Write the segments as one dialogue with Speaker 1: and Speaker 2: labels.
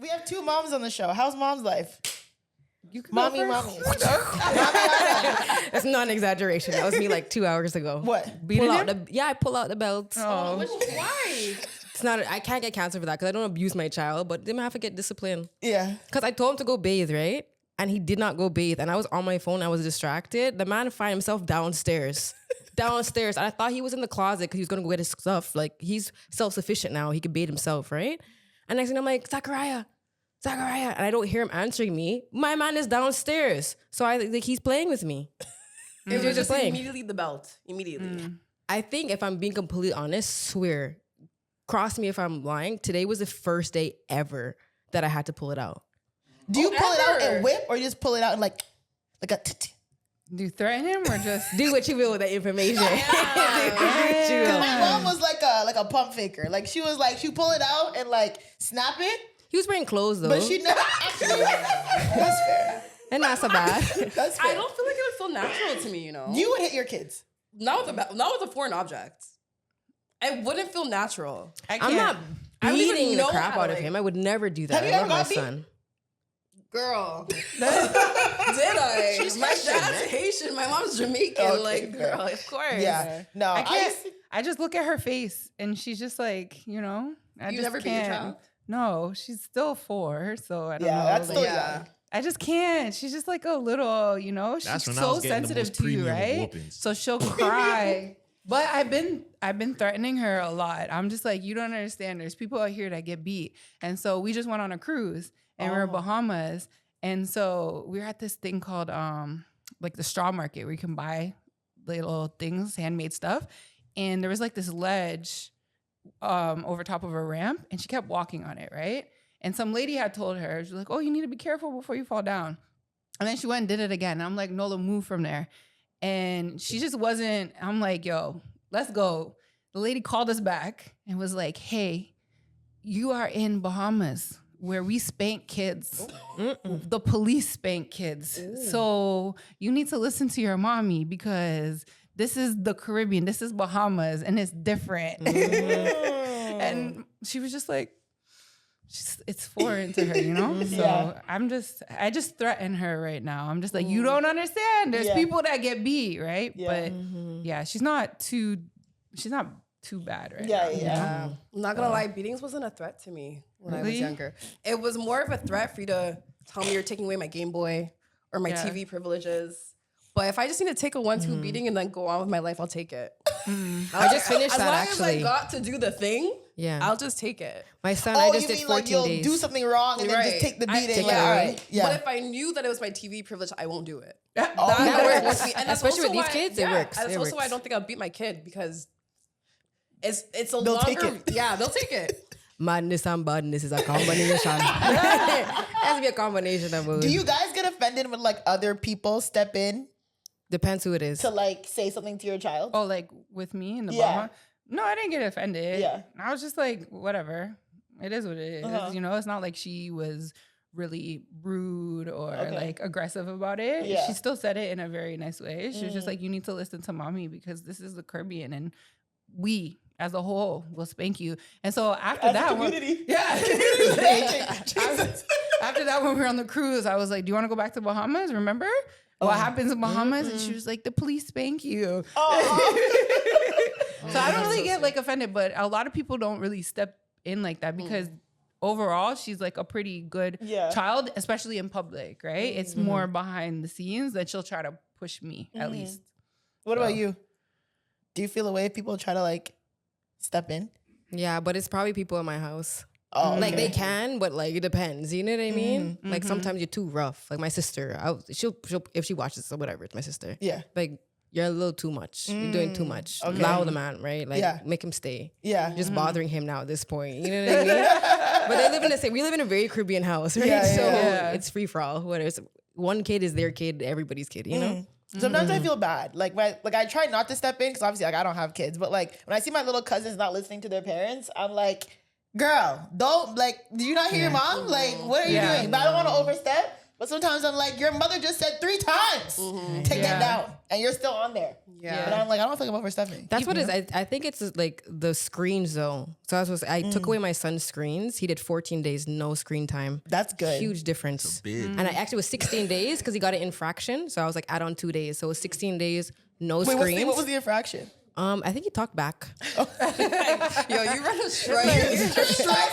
Speaker 1: we have 2 moms on the show. How's mom's life?
Speaker 2: You can
Speaker 1: Mommy.
Speaker 3: That's not an exaggeration. That was me like 2 hours ago.
Speaker 1: What?
Speaker 3: I pull out the belt.
Speaker 2: Oh,
Speaker 4: Why?
Speaker 3: It's not. I can't get cancer for that because I don't abuse my child, but they might have to get disciplined.
Speaker 1: Yeah.
Speaker 3: Because I told him to go bathe, right? And he did not go bathe. And I was on my phone. I was distracted. The man found himself downstairs. And I thought he was in the closet because he was going to go get his stuff. Like, he's self-sufficient now. He could bathe himself, right? And next thing I'm like, Zachariah. And I don't hear him answering me. My man is downstairs. So I think he's playing with me.
Speaker 4: It was just immediately the belt. Immediately.
Speaker 3: I think if I'm being completely honest, swear, cross me if I'm lying, today was the first day ever that I had to pull it out.
Speaker 1: Do you pull it out and whip, or you just pull it out and like a
Speaker 2: do you threaten him or just
Speaker 3: do what you will with that information?
Speaker 1: My mom was like a pump faker. Like she pull it out and like snap it.
Speaker 3: He was wearing clothes though.
Speaker 1: But she never actually. That's fair.
Speaker 3: And not so bad.
Speaker 1: That's fair.
Speaker 4: I don't feel like it would feel natural to me,
Speaker 1: You would hit your kids.
Speaker 4: Not with a foreign object. It woun't feel natural.
Speaker 3: I'm not
Speaker 4: I don't even
Speaker 3: beating the
Speaker 4: know
Speaker 3: crap
Speaker 4: how
Speaker 3: out
Speaker 4: to,
Speaker 3: of him. I would never do that.
Speaker 1: Have you
Speaker 3: I love
Speaker 1: ever
Speaker 3: my
Speaker 1: got beat?
Speaker 3: son.
Speaker 4: Girl. Did I? My dad's Haitian. My mom's Jamaican.
Speaker 1: Okay,
Speaker 4: girl, of course.
Speaker 1: Yeah. No,
Speaker 2: I can't. I just look at her face and she's just like, I
Speaker 4: You
Speaker 2: just
Speaker 4: never beat your
Speaker 2: can't.
Speaker 4: child?
Speaker 2: No, she's still 4, so I don't know.
Speaker 1: That's still
Speaker 4: Yeah.
Speaker 1: young.
Speaker 2: I just can't. She's just like a little, she's
Speaker 5: That's when I
Speaker 2: so
Speaker 5: was getting the
Speaker 2: sensitive
Speaker 5: most
Speaker 2: to you,
Speaker 5: premium of
Speaker 2: right?
Speaker 5: whoopings.
Speaker 2: So she'll cry. But I've been threatening her a lot. I'm just like, you don't understand. There's people out here that get beat. And so we just went on a cruise and we're in Bahamas. And so we were at this thing called like the straw market where you can buy little things, handmade stuff. And there was like this ledge over top of a ramp, and she kept walking on it, right? And some lady had told her, she was like, oh, you need to be careful before you fall down. And then she went and did it again. And I'm like, Nola, move from there. And she just wasn't, I'm like, yo, let's go. The lady called us back and was like, hey, you are in Bahamas where we spank kids. The police spank kids. So you need to listen to your mommy because this is the Caribbean, this is Bahamas, and it's different. And she was just like, it's foreign to her, So I just threaten her right now. I'm just like, you don't understand. There's people that get beat, right?
Speaker 1: Yeah.
Speaker 2: But she's not too bad right now.
Speaker 1: Yeah.
Speaker 4: I'm not gonna lie, beatings wasn't a threat to me when I was
Speaker 2: Really?
Speaker 4: younger. It was more of a threat for you to tell me you're taking away my Game Boy or my
Speaker 2: Yeah.
Speaker 4: TV privileges. But if I just need to take a 1-2 beating and then go on with my life, I'll take it.
Speaker 3: I just finished
Speaker 4: As
Speaker 3: that
Speaker 4: long
Speaker 3: actually.
Speaker 4: as I got to do the thing,
Speaker 3: Yeah.
Speaker 4: I'll just take it.
Speaker 3: My son, I
Speaker 1: Oh,
Speaker 3: just
Speaker 1: you
Speaker 3: did
Speaker 1: mean
Speaker 3: 14
Speaker 1: like you'll
Speaker 3: days.
Speaker 1: do something wrong and then just
Speaker 4: Right.
Speaker 1: take the
Speaker 4: I
Speaker 1: beating?
Speaker 4: take
Speaker 1: Like,
Speaker 4: it.
Speaker 1: all right. Yeah.
Speaker 4: But if I knew that it was my TV privilege, I won't do it.
Speaker 1: Oh,
Speaker 4: That
Speaker 1: that
Speaker 4: works. And that's
Speaker 3: Especially with
Speaker 4: also
Speaker 3: these
Speaker 4: why-
Speaker 3: kids, it works.
Speaker 4: And that's
Speaker 3: It
Speaker 4: also why I
Speaker 3: works.
Speaker 4: don't think I'll beat my kid because it's a
Speaker 1: They'll
Speaker 4: longer.
Speaker 1: take it.
Speaker 4: Yeah, they'll take it.
Speaker 3: Madness and badness is a combination. It has to be a combination of both.
Speaker 1: Do you guys get offended when like other people step in
Speaker 3: Depends who it is.
Speaker 1: to like say something to your child?
Speaker 2: Oh, like with me in the
Speaker 1: Yeah.
Speaker 2: Bahamas? No, I didn't get offended.
Speaker 1: Yeah.
Speaker 2: I was just like, whatever. It is what it is.
Speaker 1: Uh-huh.
Speaker 2: It's not like she was really rude or
Speaker 1: Okay.
Speaker 2: like aggressive about it.
Speaker 1: Yeah.
Speaker 2: She still said it in a very nice way. She was just like, you need to listen to mommy because this is the Caribbean and we as a whole will spank you. And so after
Speaker 1: As a
Speaker 2: that
Speaker 1: community.
Speaker 2: after that, when we were on the cruise, I was like, do you want to go back to Bahamas? Remember? What happens in Bahamas? And she was like, the police spank you. So I don't really get like offended, but a lot of people don't really step in like that because overall she's like a pretty good child, especially in public, right? It's more behind the scenes that she'll try to push me at least.
Speaker 1: What about you? Do you feel a way if people try to like step in?
Speaker 3: Yeah, but it's probably people in my house.
Speaker 1: Oh,
Speaker 3: Like
Speaker 1: okay.
Speaker 3: they can, but like it depends. You know what I mean? Like sometimes you're too rough. Like my sister, she'll if she watches or whatever, it's my sister.
Speaker 1: Yeah.
Speaker 3: Like you're a little too much. You're doing too much.
Speaker 1: Okay.
Speaker 3: Allow the man, right? Like
Speaker 1: Yeah.
Speaker 3: make him stay.
Speaker 1: Yeah.
Speaker 3: You're just bothering him now at this point. You know what I mean? But they live in the same. We live in a very Caribbean house, right?
Speaker 1: Yeah,
Speaker 3: so
Speaker 2: yeah.
Speaker 3: it's free for all. Whether it's one kid is their kid, everybody's kid. You know?
Speaker 1: Sometimes I feel bad. Like I try not to step in because obviously like I don't have kids. But like when I see my little cousins not listening to their parents, I'm like, girl, don't like. Do you not hear your mom? Like, what are you doing? But I don't want to overstep. But sometimes I'm like, your mother just said 3 times, take that down, and you're still on there.
Speaker 4: Yeah.
Speaker 1: But I'm like, I don't feel like I'm overstepping.
Speaker 3: That's what it is. I think it's like the screens though. So I took away my son's screens. He did 14 days, no screen time.
Speaker 1: That's good.
Speaker 3: Huge difference.
Speaker 5: Big.
Speaker 3: And I actually was 16 days because he got an infraction. So I was like, add on 2 days. So it was 16 days, no
Speaker 1: Wait,
Speaker 3: screens.
Speaker 1: what was the infraction?
Speaker 3: I think he talked back.
Speaker 4: Yo, you run a strike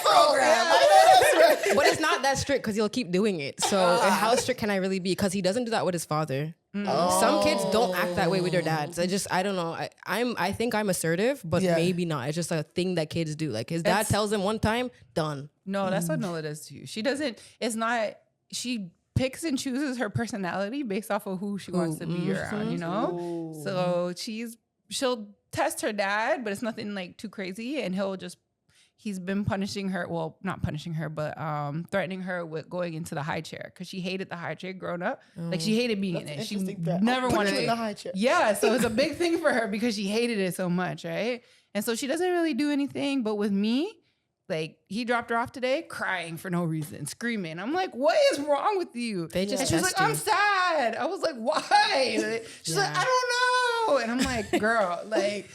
Speaker 4: program.
Speaker 3: But it's not that strict because he'll keep doing it. So how strict can I really be? Because he doesn't do that with his father. Some kids don't act that way with their dads. I don't know. I think I'm assertive, but maybe not. It's just a thing that kids do. Like his dad tells him one time, done.
Speaker 2: No, that's what Nola does too. She doesn't. It's not. She picks and chooses her personality based off of who she wants to be around. You know.
Speaker 1: Ooh.
Speaker 2: So she'll test her dad, but it's nothing like too crazy, and he's been punishing her. Well, not punishing her, but threatening her with going into the high chair because she hated the high chair growing up. Like she hated being in it. She never
Speaker 1: Put
Speaker 2: wanted
Speaker 1: you
Speaker 2: it.
Speaker 1: in the high chair.
Speaker 2: Yeah, so it's a big thing for her because she hated it so much, right? And so she doesn't really do anything. But with me, like he dropped her off today, crying for no reason, screaming. I'm like, what is wrong with you?
Speaker 3: They just
Speaker 2: and she's
Speaker 3: test
Speaker 2: like,
Speaker 3: you.
Speaker 2: I'm sad. I was like, why? She's like, I don't know. And I'm like, girl, like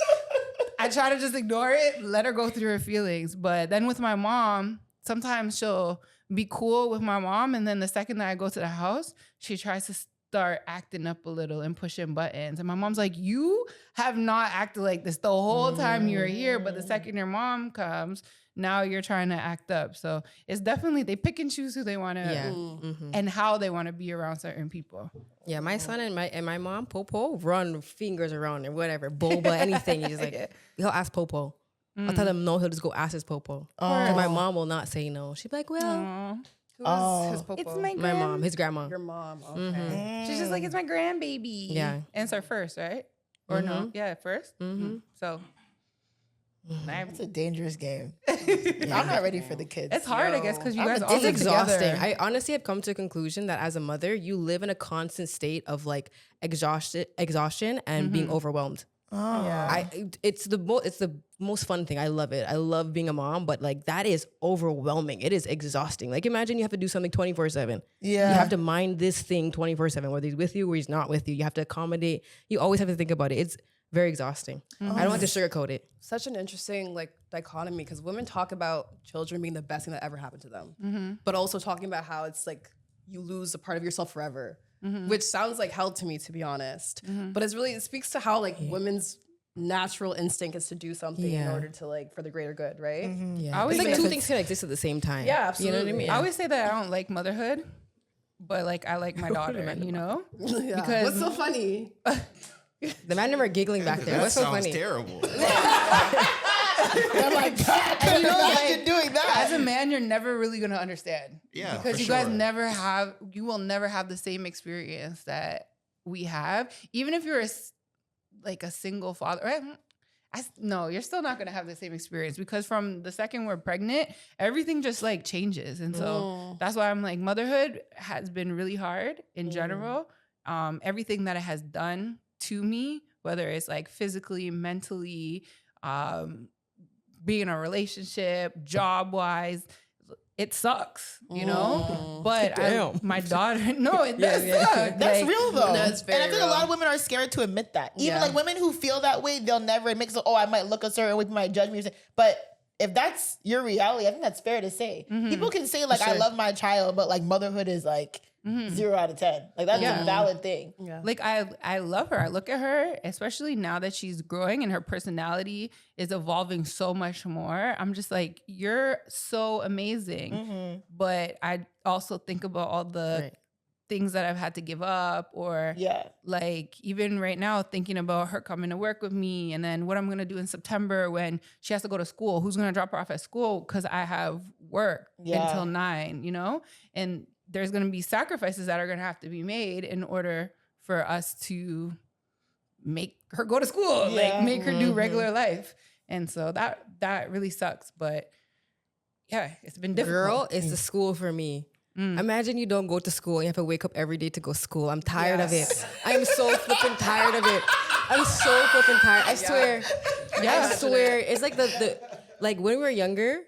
Speaker 2: I try to just ignore it, let her go through her feelings. But then with my mom, sometimes she'll be cool with my mom. And then the second that I go to the house, she tries to start acting up a little and pushing buttons. And my mom's like, you have not acted like this the whole time you were here. But the second your mom comes, now you're trying to act up. So it's definitely, they pick and choose who they want to and how they want to be around certain people.
Speaker 3: Yeah, my son and my mom, Popo, run fingers around and whatever, boba, anything. He's just like, he'll ask Popo. I'll tell him no, he'll just go ask his Popo. Because my mom will not say no. She'd be like, well,
Speaker 2: Who's his popo?
Speaker 3: my mom, his grandma.
Speaker 4: Your mom. Okay.
Speaker 2: She's just like, it's my grandbaby.
Speaker 3: Yeah.
Speaker 2: And it's her first, right? Or no? Yeah, first. So
Speaker 1: It's a dangerous game. I'm not ready for the kids.
Speaker 2: it's hard, I guess, because you guys all
Speaker 3: It's
Speaker 2: live
Speaker 3: exhausting.
Speaker 2: together.
Speaker 3: I honestly have come to a conclusion that as a mother, you live in a constant state of like exhaustion and being overwhelmed. It's the most fun thing. I love it. I love being a mom, but like that is overwhelming. It is exhausting. Like imagine you have to do something 24/7.
Speaker 1: Yeah.
Speaker 3: You have to mind this thing 24/7, whether he's with you or he's not with you. You have to accommodate. You always have to think about it. It's very exhausting. I don't like to sugarcoat it.
Speaker 4: Such an interesting like dichotomy because women talk about children being the best thing that ever happened to them, but also talking about how it's like you lose a part of yourself forever, which sounds like hell to me, to be honest. But it speaks to how like women's natural instinct is to do something in order to like for the greater good, right?
Speaker 3: Yeah.
Speaker 2: always
Speaker 3: It's like
Speaker 2: say
Speaker 3: two
Speaker 2: that-
Speaker 3: things can exist at the same time.
Speaker 4: Yeah, absolutely.
Speaker 3: You know what I mean?
Speaker 2: I always say that I don't like motherhood, but like I like my daughter, you know?
Speaker 4: Yeah.
Speaker 2: Because-
Speaker 4: What's so funny?
Speaker 3: The man never giggling back there.
Speaker 5: That
Speaker 3: What's so
Speaker 5: sounds
Speaker 3: funny?
Speaker 5: terrible.
Speaker 1: I'm like, God, I didn't know you're doing
Speaker 2: As
Speaker 1: that.
Speaker 2: a man, you're never really gonna understand.
Speaker 5: Yeah,
Speaker 2: because
Speaker 5: for
Speaker 2: you guys
Speaker 5: sure.
Speaker 2: you will never have the same experience that we have. Even if you're like a single father, right? No, you're still not gonna have the same experience because from the second we're pregnant, everything just like changes, and so that's why I'm like, motherhood has been really hard in general. Everything that it has done to me, whether it's like physically, mentally, being in a relationship, job wise, it sucks, you know. But my daughter, no, it does suck.
Speaker 1: That's
Speaker 2: Like,
Speaker 1: real though.
Speaker 4: That's very
Speaker 1: and I think
Speaker 4: real.
Speaker 1: a lot of women are scared to admit that. Even like women who feel that way, they'll never admit, so, oh, I might look a certain way, people might judge me. But if that's your reality, I think that's fair to say. People can say like, I love my child, but like motherhood is like 0 out of 10. Like that's a valid thing.
Speaker 4: Yeah.
Speaker 2: Like I love her. I look at her, especially now that she's growing and her personality is evolving so much more. I'm just like, you're so amazing. But I also think about all the things that I've had to give up, or like even right now thinking about her coming to work with me, and then what I'm gonna do in September when she has to go to school. Who's gonna drop her off at school because I have work until 9, you know? And there's going to be sacrifices that are going to have to be made in order for us to make her go to school, like make her do regular life. And so that really sucks. But yeah, it's been difficult.
Speaker 3: Girl, it's the school for me. Imagine you don't go to school and you have to wake up every day to go to school. I'm tired of it. I'm so flipping tired of it. I'm so flipping tired. I swear. I swear. It's like the like when we were younger,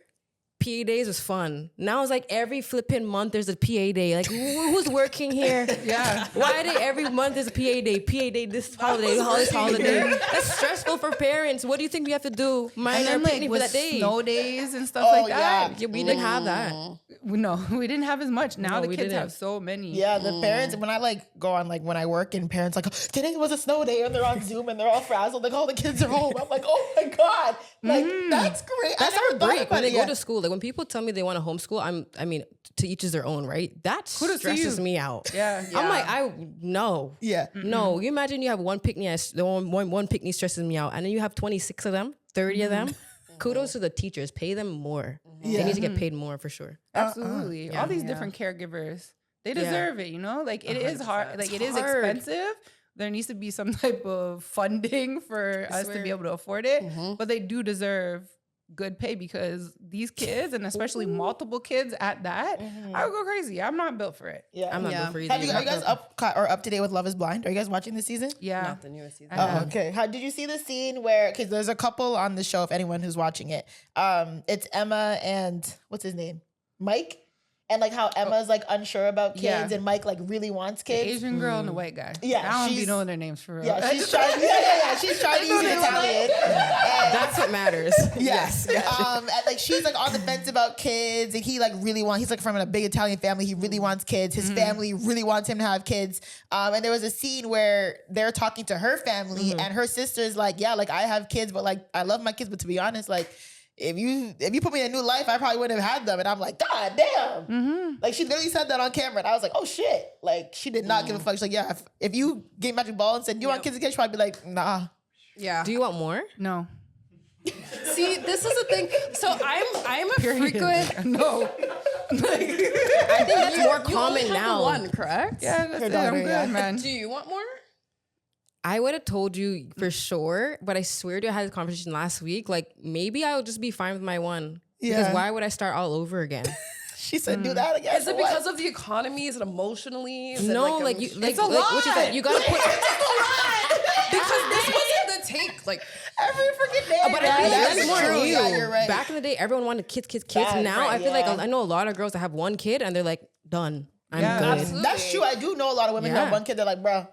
Speaker 3: PA days was fun. Now it's like every flipping month there's a PA day. Like who's working here?
Speaker 2: Yeah.
Speaker 3: Why did every month there's a PA day? PA day this holiday, this holiday. That's stressful for parents. What do you think we have to do? Mind our picnic for that day.
Speaker 2: Snow days and stuff like that.
Speaker 3: Yeah, we didn't have that.
Speaker 2: No, we didn't have as much. Now
Speaker 3: No,
Speaker 2: the
Speaker 3: we
Speaker 2: kids
Speaker 3: didn't.
Speaker 2: have so many.
Speaker 1: Yeah, the parents, when I like go on like when I work and parents like, today was a snow day and they're on Zoom and they're all frazzled, like all the kids are home. I'm like, oh my God. Like that's great.
Speaker 3: That's
Speaker 1: I never
Speaker 3: our
Speaker 1: thought
Speaker 3: break
Speaker 1: about
Speaker 3: when
Speaker 1: it
Speaker 3: they go
Speaker 1: yet.
Speaker 3: to school. Like when people tell me they want to homeschool, I mean, to each is their own, right? That
Speaker 2: Kudos to
Speaker 3: stresses
Speaker 2: you.
Speaker 3: me out.
Speaker 2: Yeah.
Speaker 3: I'm like, no.
Speaker 1: Yeah.
Speaker 3: No, you imagine you have one picnic, one picnic stresses me out, and then you have 26 of them, 30 of them. Kudos to the teachers. Pay them more. They need to get paid more for sure.
Speaker 2: Absolutely. All these different caregivers, they deserve it, you know? Like it is hard, like it is
Speaker 3: hard.
Speaker 2: expensive. There needs to be some type of funding for us to be able to afford it, but they do deserve good pay because these kids, and especially multiple kids at that, I would go crazy. I'm not built for it.
Speaker 1: Yeah.
Speaker 3: I'm not good for either.
Speaker 1: Are you guys up to date with Love is Blind? Are you guys watching this season?
Speaker 2: Yeah.
Speaker 4: Not the newest season.
Speaker 1: Oh, okay. How did you see the scene where? Because there's a couple on the show. If anyone who's watching it, it's Emma and what's his name, Mike, and like how Emma's like unsure about kids,
Speaker 2: Yeah.
Speaker 1: and Mike like really wants
Speaker 2: The
Speaker 1: kids.
Speaker 2: Asian girl and the white guy.
Speaker 1: Yeah,
Speaker 2: I don't be
Speaker 1: she's-
Speaker 2: knowing their names for real.
Speaker 1: Yeah, she's trying. Yeah. She's trying to use Italian. And-
Speaker 3: That's what matters.
Speaker 1: Yes. And like she's like on the fence about kids, and he like really wants. He's like from a big Italian family. He really wants kids. His family really wants him to have kids. And there was a scene where they're talking to her family, and her sister's like, "Yeah, like I have kids, but like I love my kids, but to be honest, like." If you put me in a new life, I probably wouldn't have had them. And I'm like, God damn. Like she literally said that on camera. And I was like, oh shit. Like she did not give a fuck. She's like, yeah, if you gave magic ball and said, you want kids again? She'd probably be like, nah.
Speaker 4: Yeah.
Speaker 3: Do you want more?
Speaker 2: No.
Speaker 4: See, this is the thing. So I'm a frequent.
Speaker 2: No.
Speaker 3: I think that's more common
Speaker 4: only have
Speaker 3: now.
Speaker 4: one, correct?
Speaker 2: Yeah, that's
Speaker 1: Her
Speaker 2: it.
Speaker 1: daughter,
Speaker 2: I'm good,
Speaker 1: yeah.
Speaker 2: man.
Speaker 4: Do you want more?
Speaker 3: I would have told you for sure, but I swear to you, I had this conversation last week. Like maybe I would just be fine with my one.
Speaker 1: Yeah.
Speaker 3: Because why would I start all over again?
Speaker 1: She said, do that again.
Speaker 4: Is it because of the economy? Is it emotionally? Is it
Speaker 3: No,
Speaker 4: a
Speaker 3: like you, like,
Speaker 4: it's a
Speaker 3: like what you said, you gotta put.
Speaker 4: because this wasn't the take. Like
Speaker 1: every freaking day.
Speaker 3: But I think
Speaker 1: That's
Speaker 3: that's more
Speaker 1: true.
Speaker 3: new.
Speaker 1: Yeah, you're right.
Speaker 3: Back in the day, everyone wanted kids.
Speaker 1: That's
Speaker 3: Now
Speaker 1: right,
Speaker 3: I feel like
Speaker 1: yeah.
Speaker 3: I know a lot of girls that have one kid and they're like, done. I'm
Speaker 2: Yeah,
Speaker 3: good.
Speaker 4: absolutely.
Speaker 1: That's true. I do know a lot of women who have
Speaker 3: Yeah.
Speaker 1: one kid. They're like, bro,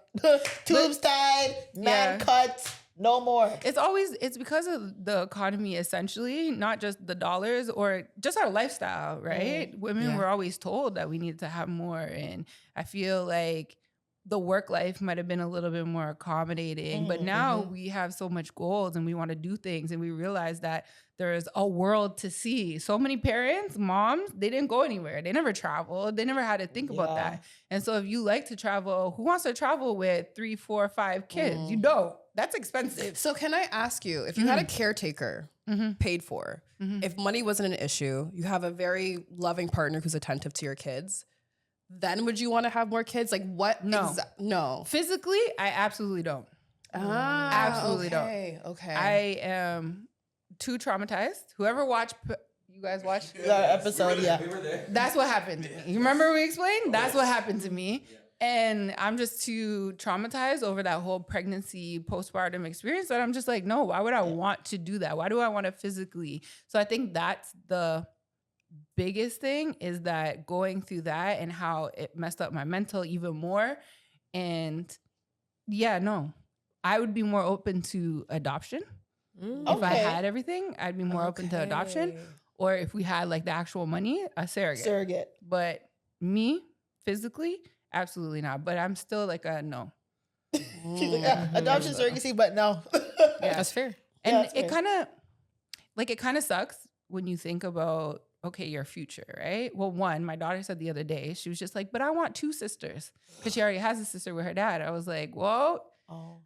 Speaker 1: tubes tied, man
Speaker 2: Yeah.
Speaker 1: cut, no more.
Speaker 2: It's because of the economy, essentially, not just the dollars or just our lifestyle, right? Women were always told that we needed to have more. And I feel like the work life might have been a little bit more accommodating, but now we have so much goals and we want to do things, and we realize that there's a world to see. So many parents, moms, they didn't go anywhere. They never traveled. They never had to think about that. And so if you like to travel, who wants to travel with 3, 4, 5 kids? You don't. That's expensive.
Speaker 4: So can I ask you, if you had a caretaker paid for, if money wasn't an issue, you have a very loving partner who's attentive to your kids, then would you want to have more kids? Like what?
Speaker 2: No.
Speaker 4: No.
Speaker 2: Physically, I absolutely don't. Absolutely don't.
Speaker 4: Okay.
Speaker 2: I am too traumatized. Whoever watched, you guys watched?
Speaker 1: The episode, yeah.
Speaker 2: That's what happened to me. You remember we explained? That's what happened to me. And I'm just too traumatized over that whole pregnancy, postpartum experience that I'm just like, no, why would I want to do that? Why do I want to physically? So I think that's the biggest thing, is that going through that and how it messed up my mental even more. And yeah, no, I would be more open to adoption. If I had everything, I'd be more open to adoption. Or if we had like the actual money, a surrogate. But me, physically, absolutely not. But I'm still like a no.
Speaker 1: She's like, yeah, adoption, surrogacy, but no.
Speaker 2: Yeah.
Speaker 3: That's fair.
Speaker 2: And
Speaker 1: Yeah, that's
Speaker 2: it
Speaker 1: fair.
Speaker 2: kind of sucks when you think about, okay, your future, right? Well, one, my daughter said the other day, she was just like, but I want 2 sisters, because she already has a sister with her dad. I was like, well,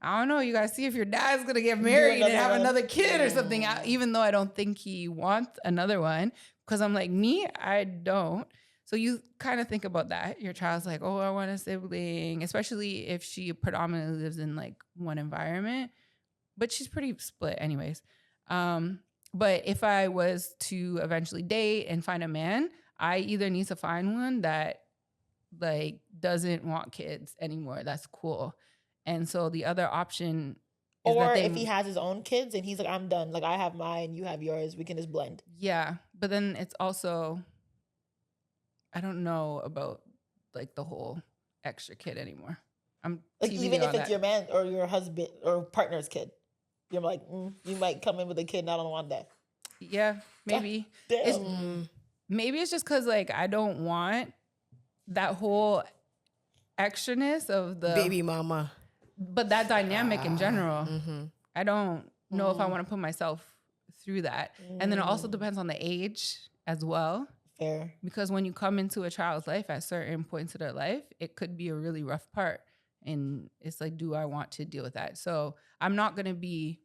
Speaker 2: I don't know. You guys see if your dad's gonna get married and have another kid or something. Even though I don't think he wants another one, because I'm like, me, I don't. So you kind of think about that. Your child's like, oh, I want a sibling, especially if she predominantly lives in like one environment. But she's pretty split, anyways. But if I was to eventually date and find a man, I either need to find one that like doesn't want kids anymore. That's cool. And so the other option
Speaker 1: Or if he has his own kids and he's like, I'm done. Like, I have mine, you have yours. We can just blend.
Speaker 2: Yeah. But then it's also, I don't know about like the whole extra kid anymore. I'm
Speaker 1: like,
Speaker 2: TBD
Speaker 1: even if
Speaker 2: on
Speaker 1: it's
Speaker 2: that.
Speaker 1: your man or your husband or partner's kid, you're like, you might come in with a kid and I don't want that.
Speaker 2: Yeah, maybe.
Speaker 1: Damn.
Speaker 2: Maybe it's just because like I don't want that whole extraness of the
Speaker 3: Baby mama.
Speaker 2: but that dynamic in general. I don't know if I want to put myself through that. And then it also depends on the age as well.
Speaker 1: Fair.
Speaker 2: Because when you come into a child's life at certain points of their life, it could be a really rough part. And it's like, do I want to deal with that? So I'm not going to be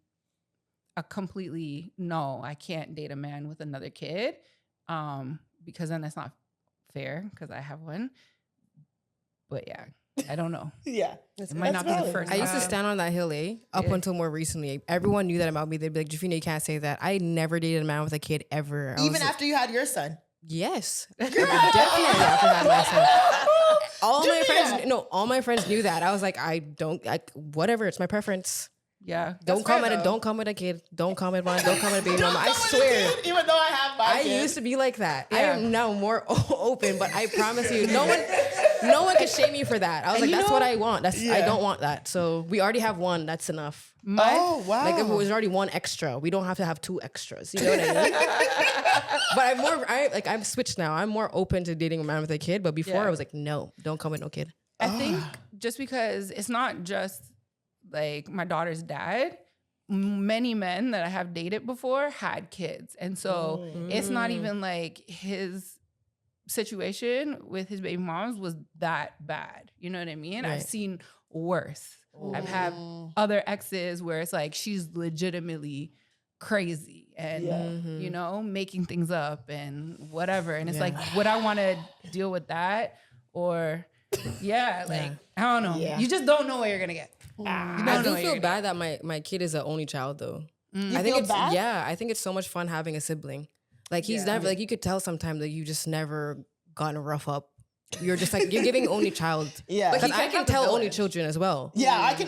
Speaker 2: a completely, no, I can't date a man with another kid, because then that's not fair because I have one. But yeah, I don't know.
Speaker 1: Yeah.
Speaker 2: It might not be the first
Speaker 3: I used to
Speaker 2: time.
Speaker 3: stand on that hill, up until more recently. Everyone knew that about me. They'd be like, Jafina, you can't say that. I never dated a man with a kid ever.
Speaker 1: Even after you had your son.
Speaker 3: Yes. Definitely after I had my son. All my friends knew that. I was like, whatever, it's my preference.
Speaker 2: Yeah.
Speaker 3: Don't come at a kid. Don't come at one. Don't come at a baby mama. I swear.
Speaker 1: Kid, even though I have my kid.
Speaker 3: Used to be like that.
Speaker 2: Yeah.
Speaker 3: I am now more open, but I promise you, no one can shame me for that. I was like, that's what I want. I don't want that. So we already have one. That's enough.
Speaker 1: Oh, wow.
Speaker 3: Like if it was already one extra, we don't have to have two extras. You know what I mean? But I'm switched now. I'm more open to dating a man with a kid. But before I was like, no, don't come with no kid.
Speaker 2: I think just because it's not just like my daughter's dad, many men that I have dated before had kids. And so it's not even like his situation with his baby moms was that bad. You know what I mean?
Speaker 3: Right.
Speaker 2: I've seen worse. I've had other exes where it's like she's legitimately crazy and, you know, making things up and whatever. And it's like, would I want to deal with that? Or, I don't know.
Speaker 1: Yeah.
Speaker 2: You just don't know what you're going to get.
Speaker 3: I do feel bad that my kid is the only child though. I think it's
Speaker 1: bad?
Speaker 3: I think it's so much fun having a sibling. Like he's never like you could tell sometimes that you just never gotten rough up. You're just like you're giving only child.
Speaker 1: Yeah.
Speaker 3: Because I can tell only children as well.
Speaker 1: Yeah, I can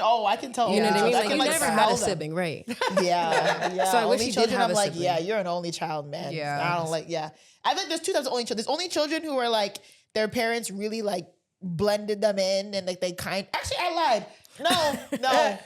Speaker 1: tell.
Speaker 3: You know what I mean?
Speaker 1: I
Speaker 3: Like
Speaker 1: can,
Speaker 3: you never
Speaker 1: smell
Speaker 3: had a
Speaker 1: them.
Speaker 3: sibling, right?
Speaker 1: Yeah.
Speaker 3: So I wish
Speaker 1: only
Speaker 3: you did
Speaker 1: children,
Speaker 3: have
Speaker 1: I'm
Speaker 3: a
Speaker 1: like,
Speaker 3: sibling.
Speaker 1: yeah, you're an only child, man.
Speaker 4: Yeah.
Speaker 1: I don't like, I think there's two types of only children. There's only children who are like, their parents really like blended them in and like actually I lied. No,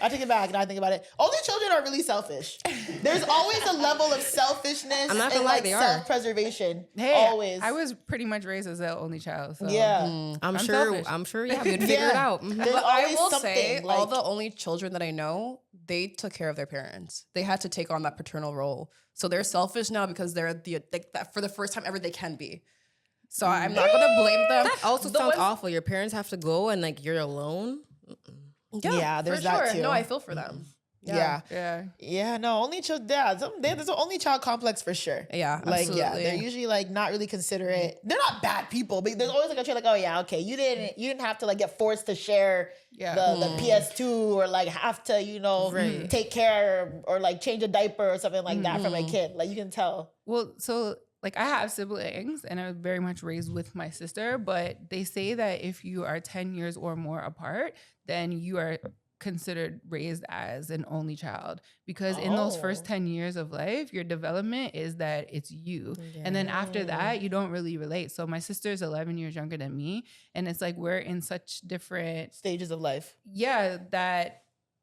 Speaker 1: I take it back. Now I think about it. Only children are really selfish. There's always a level of selfishness
Speaker 3: I'm not gonna
Speaker 1: and
Speaker 3: lie,
Speaker 1: like
Speaker 3: they are.
Speaker 1: self-preservation.
Speaker 2: Hey,
Speaker 1: always.
Speaker 2: I was pretty much raised as the only child. So.
Speaker 1: Yeah.
Speaker 3: I'm
Speaker 2: selfish.
Speaker 3: sure you have it figured out. Mhm.
Speaker 1: There's
Speaker 4: But I
Speaker 1: always
Speaker 4: will
Speaker 1: something,
Speaker 4: say,
Speaker 1: like,
Speaker 4: all the only children that I know, they took care of their parents. They had to take on that paternal role. So they're selfish now because they're that for the first time ever they can be. So I'm not gonna blame them.
Speaker 3: That also
Speaker 4: The
Speaker 3: sounds
Speaker 4: ones-
Speaker 3: awful. Your parents have to go and like you're alone.
Speaker 1: Yeah, there's
Speaker 4: for
Speaker 1: that
Speaker 4: sure.
Speaker 1: too.
Speaker 4: No, I feel for them.
Speaker 2: Yeah.
Speaker 1: No, only child. Yeah, there's an only child complex for sure.
Speaker 4: Yeah,
Speaker 1: like
Speaker 4: absolutely.
Speaker 1: they're usually like not really considerate. They're not bad people, but there's always like a trait like, oh yeah, okay, you didn't have to like get forced to share the PS2 or like have to take care or like change a diaper or something like that from a kid. Like you can tell.
Speaker 2: Well, so like I have siblings and I was very much raised with my sister, but they say that if you are 10 years or more apart, then you are considered raised as an only child because in those first 10 years of life, your development is that it's you. And then after that, you don't really relate. So my sister's 11 years younger than me. And it's like, we're in such different
Speaker 1: Stages of life.
Speaker 2: that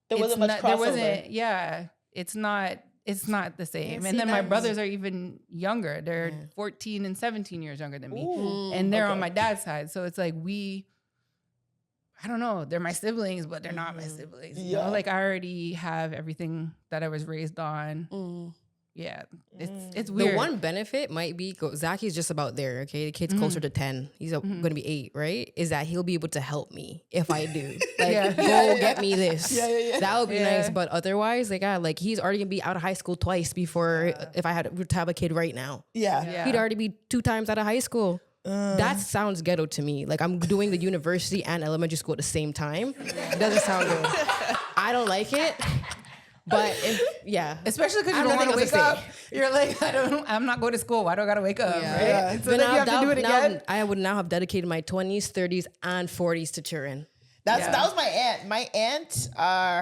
Speaker 1: There wasn't much crossover.
Speaker 2: it's not the same.
Speaker 1: Yeah,
Speaker 2: And then my
Speaker 1: that's-
Speaker 2: brothers are even younger. They're 14 and 17 years younger than me.
Speaker 1: Ooh,
Speaker 2: And they're on
Speaker 1: okay.
Speaker 2: my dad's side. So it's like I don't know, they're my siblings, but they're not my siblings. You know? Like I already have everything that I was raised on. Yeah, it's weird.
Speaker 3: The one benefit might be Zaki's just about there. Okay, the kid's closer to 10. He's going to be 8, right? Is that he'll be able to help me if I do. Like, go get me this. That would be nice. But otherwise, like he's already gonna be out of high school twice before if I had to have a kid right now.
Speaker 1: Yeah.
Speaker 3: He'd already be 2 times out of high school. That sounds ghetto to me. Like I'm doing the university and elementary school at the same time. It doesn't sound good. I don't like it. But
Speaker 2: especially because
Speaker 3: I
Speaker 2: you
Speaker 3: have
Speaker 2: don't want to
Speaker 3: nothing else to
Speaker 2: wake up.
Speaker 3: say.
Speaker 2: You're like, I'm not going to school. Why do I gotta wake up? Right? So
Speaker 3: But
Speaker 2: then you have to do it again.
Speaker 3: I would now have dedicated my 20s, 30s, and 40s to children.
Speaker 1: That was my aunt. My aunt,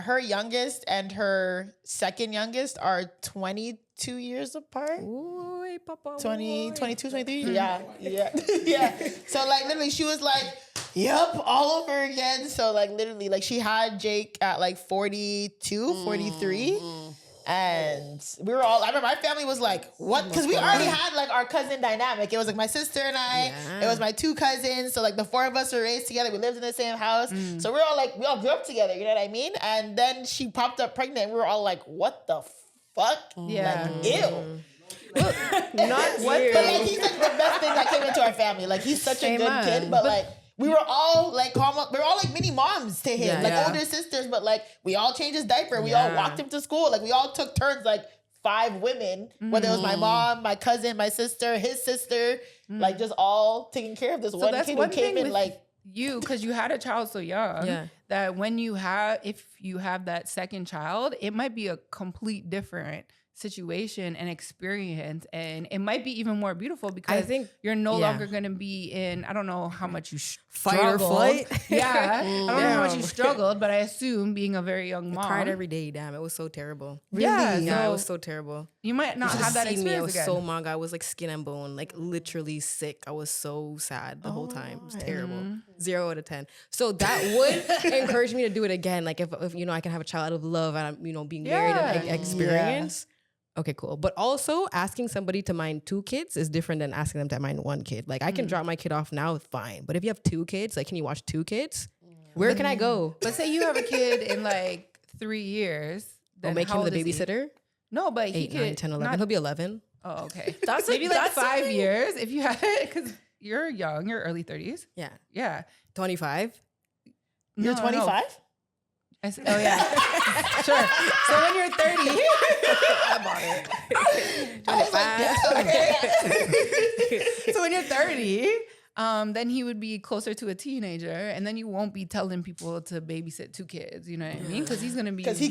Speaker 1: her youngest and her second youngest are 22 years apart.
Speaker 3: Ooh, papa,
Speaker 1: 22, 23. Yeah. Yeah. So like literally she was like, yep, all over again. So like literally like she had Jake at like 42, 43. And we were all, I remember my family was like, what? Because we already had like our cousin dynamic. It was like my sister and I, it was my two cousins. So like the four of us were raised together. We lived in the same house. So we all grew up together, you know what I mean? And then she popped up pregnant and we were all like, what the fuck?
Speaker 2: Yeah.
Speaker 1: Like, ew.
Speaker 3: Not
Speaker 1: What?
Speaker 3: you.
Speaker 1: But like he's like the best thing that came into our family. Like he's such a good kid, but like we were all like we were all like mini moms to him, older sisters. But like we all changed his diaper. We all walked him to school. Like we all took turns. Like 5 women, whether it was my mom, my cousin, my sister, his sister, like just all taking care of this one kid who came in like.
Speaker 2: You, because you had a child so young that if you have that second child, it might be a complete different situation and experience, and it might be even more beautiful because I think you're no longer going to be in, I don't know how much you
Speaker 3: fight or flight.
Speaker 2: I don't know how much you struggled, but I assume being a very young mom,
Speaker 3: I cried every day. Damn, it was so terrible.
Speaker 1: Really?
Speaker 3: Yeah, it was so terrible.
Speaker 2: You might not have that experience
Speaker 3: I was
Speaker 2: again.
Speaker 3: so manga. I was like skin and bone, like literally sick. I was so sad the whole time. It was terrible. 0 out of 10. So that would encourage me to do it again. Like if you know I can have a child out of love and I'm being married and experience. Okay, cool. But also asking somebody to mind 2 kids is different than asking them to mind 1 kid. Like I can drop my kid off now, fine. But if you have 2 kids, like can you watch 2 kids? Where can I go?
Speaker 2: But say you have a kid in like 3 years. Then
Speaker 3: make him the babysitter?
Speaker 2: No, but
Speaker 3: 8, 9, 10, 11. He'll be 11.
Speaker 2: Oh, okay. That's maybe like 5 years if you had it, because you're young, you're early 30s.
Speaker 3: Yeah.
Speaker 2: Yeah.
Speaker 3: 25.
Speaker 1: You're 25?
Speaker 2: Oh yeah. Sure. So when you're 30,
Speaker 3: I bought it. 25.
Speaker 2: So when you're 30, then he would be closer to a teenager, and then you won't be telling people to babysit 2 kids. You know what I mean? Because he's gonna be on his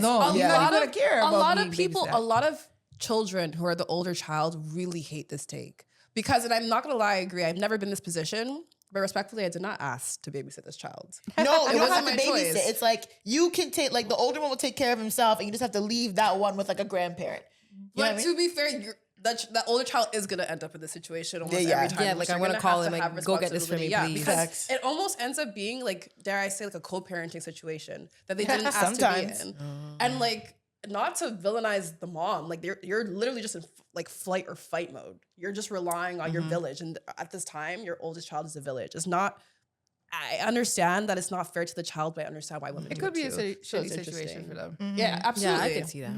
Speaker 2: own. He's not gonna care.
Speaker 4: A lot of people, a lot of children who are the older child really hate this take because, and I'm not gonna lie, I agree. I've never been in this position. But respectfully, I did not ask to babysit this child.
Speaker 1: No, you don't have to
Speaker 4: my
Speaker 1: babysit.
Speaker 4: choice.
Speaker 1: It's like you can take, like the older one will take care of himself and you just have to leave that one with like a grandparent.
Speaker 4: But to be fair, that older child is going to end up in this situation almost every time.
Speaker 3: Yeah, like I want to call him like, go get this for me, please.
Speaker 4: Because it almost ends up being like, dare I say, like a co-parenting situation that they didn't ask to be in. And like, not to villainize the mom, like you're literally just in like flight or fight mode. You're just relying on your village. And at this time, your oldest child is a village. It's not, I understand that it's not fair to the child, but I understand why women do it.
Speaker 2: It could be a shitty situation for them.
Speaker 4: Yeah, absolutely.
Speaker 3: Yeah, I can see that.